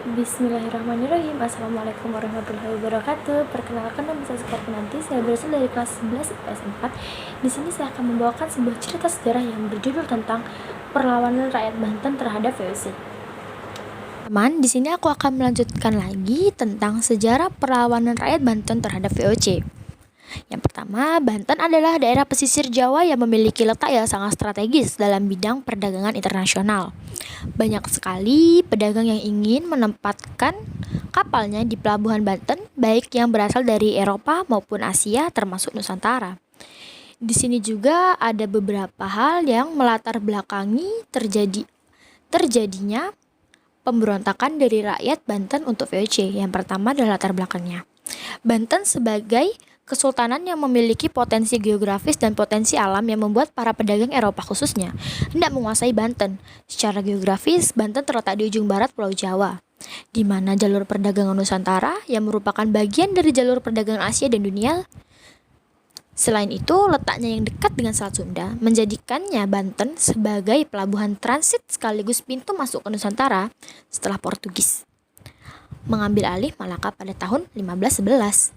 Bismillahirrahmanirrahim. Assalamualaikum warahmatullahi wabarakatuh. Perkenalkan, nama saya Sekar Penanti. Saya berasal dari kelas 11 IPS 4. Di sini saya akan membawakan sebuah cerita sejarah yang berjudul tentang perlawanan rakyat Banten terhadap VOC. Teman, di sini aku akan melanjutkan lagi tentang sejarah perlawanan rakyat Banten terhadap VOC. Yang pertama, Banten adalah daerah pesisir Jawa yang memiliki letak yang sangat strategis dalam bidang perdagangan internasional. Banyak sekali pedagang yang ingin menempatkan kapalnya di pelabuhan Banten, baik yang berasal dari Eropa maupun Asia termasuk Nusantara. Di sini juga ada beberapa hal yang melatar belakangi terjadinya pemberontakan dari rakyat Banten untuk VOC. Yang pertama adalah latar belakangnya. Banten sebagai kesultanan yang memiliki potensi geografis dan potensi alam yang membuat para pedagang Eropa khususnya hendak menguasai Banten. Secara geografis, Banten terletak di ujung barat Pulau Jawa, di mana jalur perdagangan Nusantara yang merupakan bagian dari jalur perdagangan Asia dan dunia. Selain itu, letaknya yang dekat dengan Selat Sunda menjadikannya Banten sebagai pelabuhan transit sekaligus pintu masuk ke Nusantara setelah Portugis mengambil alih Malaka pada tahun 1511.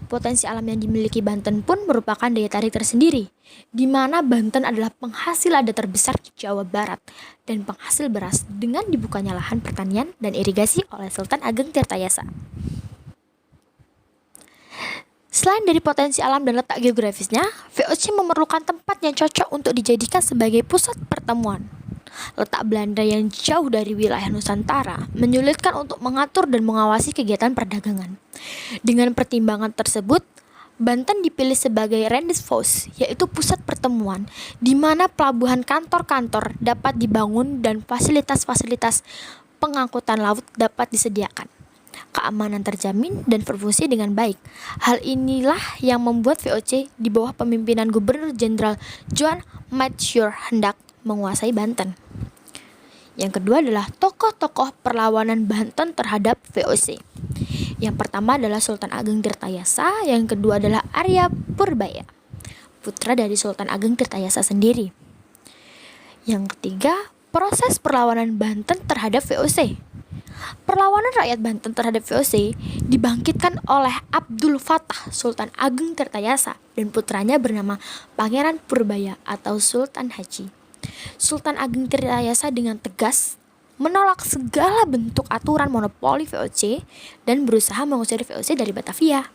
Potensi alam yang dimiliki Banten pun merupakan daya tarik tersendiri, di mana Banten adalah penghasil lada terbesar di Jawa Barat dan penghasil beras dengan dibukanya lahan pertanian dan irigasi oleh Sultan Ageng Tirtayasa. Selain dari potensi alam dan letak geografisnya, VOC memerlukan tempat yang cocok untuk dijadikan sebagai pusat pertemuan. Letak Belanda yang jauh dari wilayah Nusantara menyulitkan untuk mengatur dan mengawasi kegiatan perdagangan. Dengan pertimbangan tersebut, Banten dipilih sebagai Rendezvous, yaitu pusat pertemuan, di mana pelabuhan kantor-kantor dapat dibangun dan fasilitas-fasilitas pengangkutan laut dapat disediakan. Keamanan terjamin dan berfungsi dengan baik. Hal inilah yang membuat VOC di bawah pemimpinan Gubernur Jenderal Johan Matsjoer hendak menguasai Banten. Yang kedua adalah tokoh-tokoh perlawanan Banten terhadap VOC. Yang pertama adalah Sultan Ageng Tirtayasa, yang kedua adalah Arya Purbaya, putra dari Sultan Ageng Tirtayasa sendiri. Yang ketiga, proses perlawanan Banten terhadap VOC. Perlawanan rakyat Banten terhadap VOC dibangkitkan oleh Abdul Fattah Sultan Ageng Tirtayasa dan putranya bernama Pangeran Purbaya atau Sultan Haji. Sultan Ageng Tirtayasa dengan tegas menolak segala bentuk aturan monopoli VOC dan berusaha mengusir VOC dari Batavia.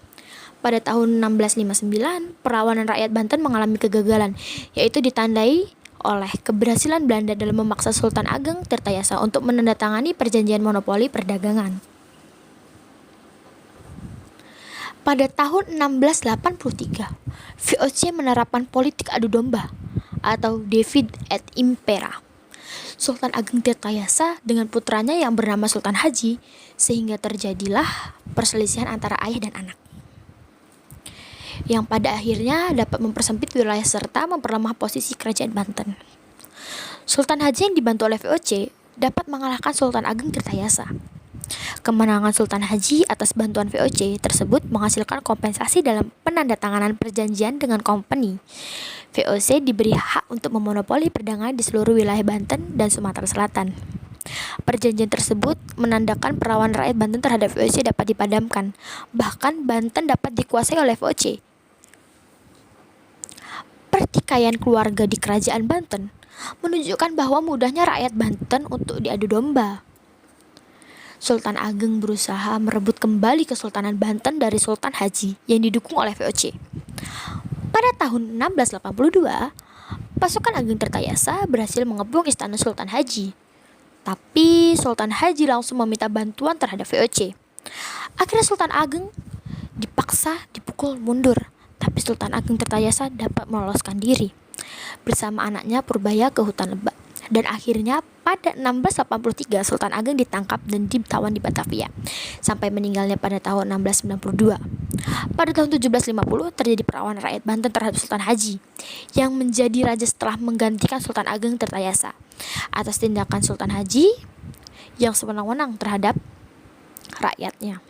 Pada tahun 1659, perlawanan rakyat Banten mengalami kegagalan, yaitu ditandai oleh keberhasilan Belanda dalam memaksa Sultan Ageng Tirtayasa untuk menandatangani perjanjian monopoli perdagangan. Pada tahun 1683, VOC menerapkan politik adu domba atau divide et impera. Sultan Ageng Tirtayasa dengan putranya yang bernama Sultan Haji, sehingga terjadilah perselisihan antara ayah dan anak, yang pada akhirnya dapat mempersempit wilayah serta memperlemah posisi kerajaan Banten. Sultan Haji yang dibantu oleh VOC dapat mengalahkan Sultan Ageng Tirtayasa. Kemenangan Sultan Haji atas bantuan VOC tersebut menghasilkan kompensasi dalam penandatanganan perjanjian dengan company. VOC diberi hak untuk memonopoli perdagangan di seluruh wilayah Banten dan Sumatera Selatan. Perjanjian tersebut menandakan perlawanan rakyat Banten terhadap VOC dapat dipadamkan. Bahkan Banten dapat dikuasai oleh VOC. Pertikaian keluarga di kerajaan Banten menunjukkan bahwa mudahnya rakyat Banten untuk diadu domba. Sultan Ageng berusaha merebut kembali Kesultanan Banten dari Sultan Haji yang didukung oleh VOC. Pada tahun 1682, pasukan Ageng Tirtayasa berhasil mengepung istana Sultan Haji. Tapi Sultan Haji langsung meminta bantuan terhadap VOC. Akhirnya Sultan Ageng dipaksa dipukul mundur, tapi Sultan Ageng Tirtayasa dapat meloloskan diri bersama anaknya Purbaya ke hutan Lebak. Dan akhirnya pada 1683 Sultan Ageng ditangkap dan ditawan di Batavia sampai meninggalnya pada tahun 1692. Pada tahun 1750 terjadi perlawanan rakyat Banten terhadap Sultan Haji yang menjadi raja setelah menggantikan Sultan Ageng Tirtayasa atas tindakan Sultan Haji yang sewenang-wenang terhadap rakyatnya.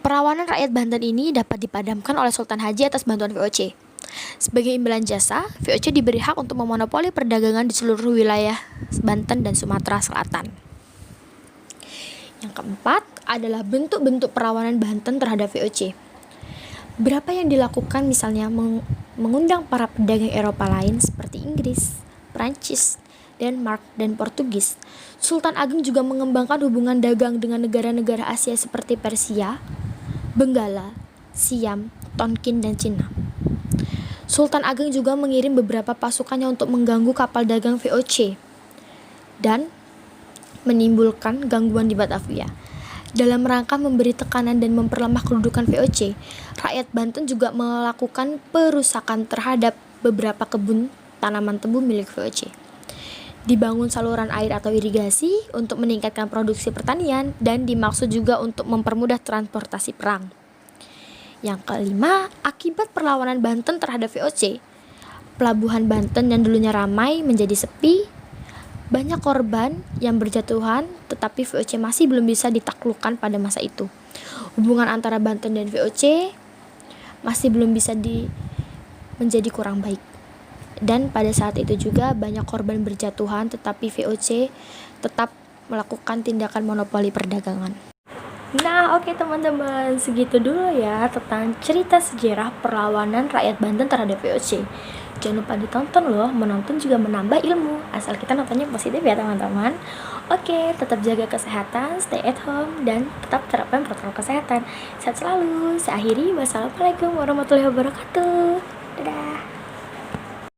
Perlawanan rakyat Banten ini dapat dipadamkan oleh Sultan Haji atas bantuan VOC. Sebagai imbalan jasa, VOC diberi hak untuk memonopoli perdagangan di seluruh wilayah Banten dan Sumatera Selatan. Yang keempat adalah bentuk-bentuk perlawanan Banten terhadap VOC. Berapa yang dilakukan misalnya mengundang para pedagang Eropa lain seperti Inggris, Prancis, Denmark, dan Portugis. Sultan Ageng juga mengembangkan hubungan dagang dengan negara-negara Asia seperti Persia, Benggala, Siam, Tonkin, dan Cina. Sultan Ageng juga mengirim beberapa pasukannya untuk mengganggu kapal dagang VOC dan menimbulkan gangguan di Batavia. Dalam rangka memberi tekanan dan memperlemah kedudukan VOC, rakyat Banten juga melakukan perusakan terhadap beberapa kebun tanaman tebu milik VOC. Dibangun saluran air atau irigasi untuk meningkatkan produksi pertanian dan dimaksud juga untuk mempermudah transportasi perang. Yang kelima, akibat perlawanan Banten terhadap VOC, pelabuhan Banten yang dulunya ramai menjadi sepi. Banyak korban yang berjatuhan, tetapi VOC masih belum bisa ditaklukkan pada masa itu. Hubungan antara Banten dan VOC masih belum bisa menjadi kurang baik. Dan pada saat itu juga banyak korban berjatuhan, tetapi VOC tetap melakukan tindakan monopoli perdagangan. Nah, oke teman-teman, segitu dulu ya tentang cerita sejarah perlawanan rakyat Banten terhadap VOC. Jangan lupa ditonton loh, menonton juga menambah ilmu, asal kita nontonnya positif ya teman-teman. Oke, tetap jaga kesehatan, stay at home, dan tetap terapkan protokol kesehatan. Sehat selalu, saya akhiri, wassalamualaikum warahmatullahi wabarakatuh. Dadah.